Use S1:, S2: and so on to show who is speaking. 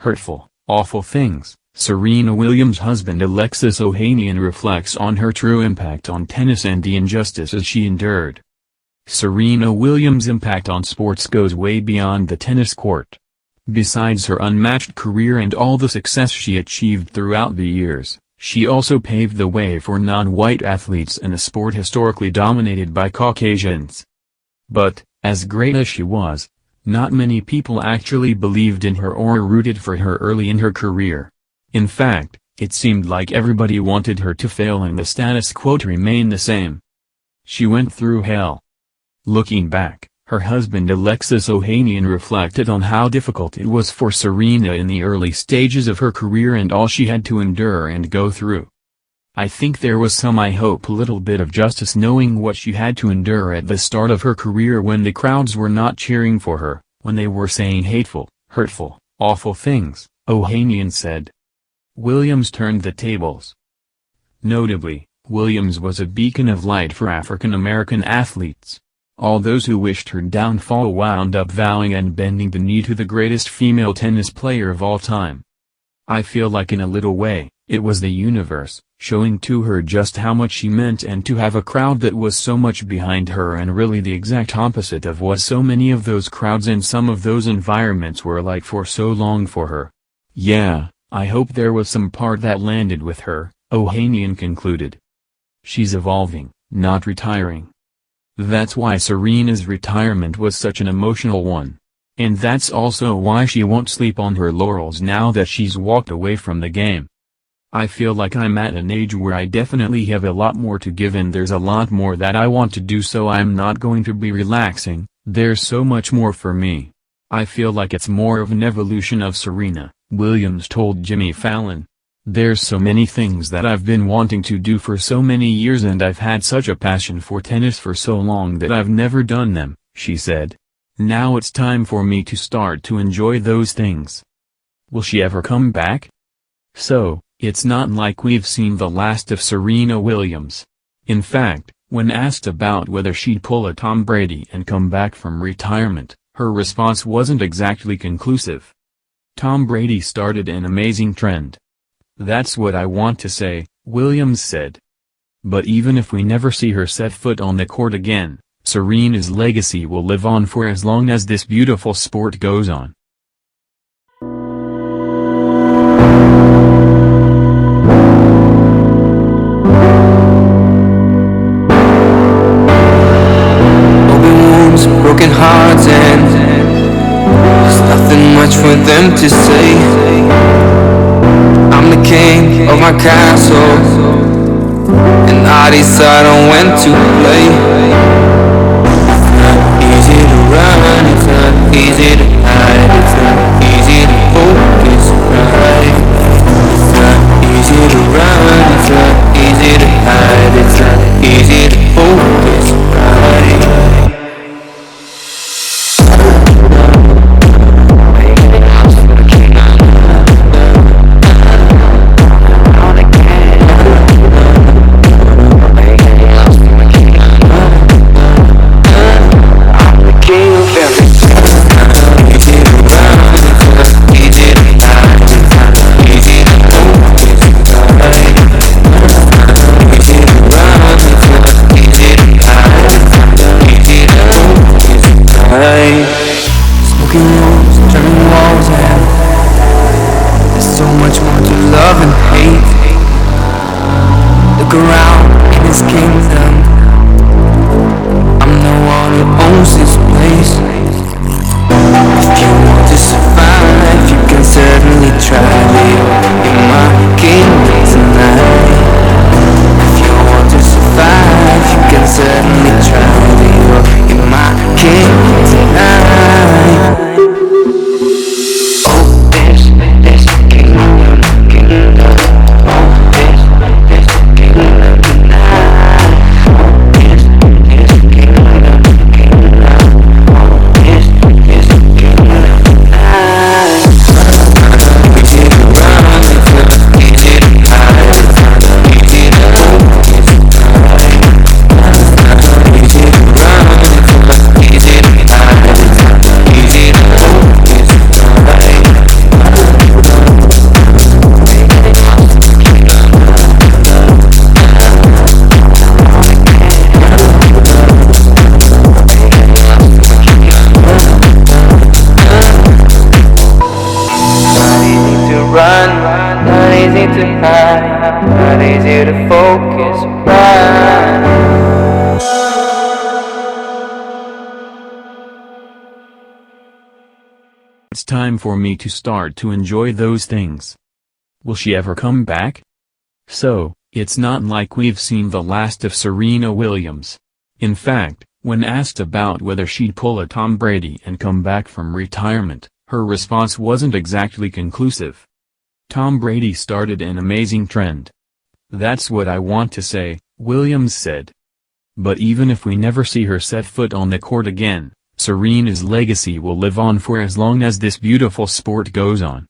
S1: Hurtful, Awful Things. Serena Williams' husband Alexis Ohanian reflects on her true impact on tennis and the injustices she endured. Serena Williams' impact on sports goes way beyond the tennis court. Besides her unmatched career and all the success she achieved throughout the years, she also paved the way for non-white athletes in a sport historically dominated by Caucasians. But, as great as she was, not many people actually believed in her or rooted for her early in her career. In fact, it seemed like everybody wanted her to fail and the status quo to remain the same. She went through hell. Looking back, her husband Alexis Ohanian reflected on how difficult it was for Serena in the early stages of her career and all she had to endure and go through. I think there was some little bit of justice knowing what she had to endure at the start of her career when the crowds were not cheering for her, when they were saying hateful, hurtful, awful things, Ohanian said. Williams turned the tables. Notably, Williams was a beacon of light for African American athletes. All those who wished her downfall wound up bowing and bending the knee to the greatest female tennis player of all time. I feel like in a little way, it was the universe, showing to her just how much she meant and to have a crowd that was so much behind her and really the exact opposite of what so many of those crowds and some of those environments were like for so long for her. Yeah, I hope there was some part that landed with her, Ohanian concluded. She's evolving, not retiring. That's why Serena's retirement was such an emotional one. And that's also why she won't sleep on her laurels now that she's walked away from the game. I feel like I'm at an age where I definitely have a lot more to give and there's a lot more that I want to do, so I'm not going to be relaxing. There's so much more for me. I feel like it's more of an evolution of Serena, Williams told Jimmy Fallon. There's so many things that I've been wanting to do for so many years and I've had such a passion for tennis for so long that I've never done them, she said. Now it's time for me to start to enjoy those things. Will she ever come back? So, it's not like we've seen the last of Serena Williams. In fact, when asked about whether she'd pull a Tom Brady and come back from retirement, her response wasn't exactly conclusive. Tom Brady started an amazing trend. That's what I want to say, Williams said. But even if we never see her set foot on the court again, Serena's legacy will live on for as long as this beautiful sport goes on.
S2: Broken hearts and there's nothing much for them to say. I'm the king of my castle and I decide on when to play. It's not easy to run, it's not easy to hide, it's not easy to focus right. It's not easy to run, it's not easy to hide, it's not easy to focus right.
S1: It's time for me to start to enjoy those things. Will she ever come back? So, it's not like we've seen the last of Serena Williams. In fact, when asked about whether she'd pull a Tom Brady and come back from retirement, her response wasn't exactly conclusive. Tom Brady started an amazing trend. That's what I want to say, Williams said. But even if we never see her set foot on the court again, Serena's legacy will live on for as long as this beautiful sport goes on.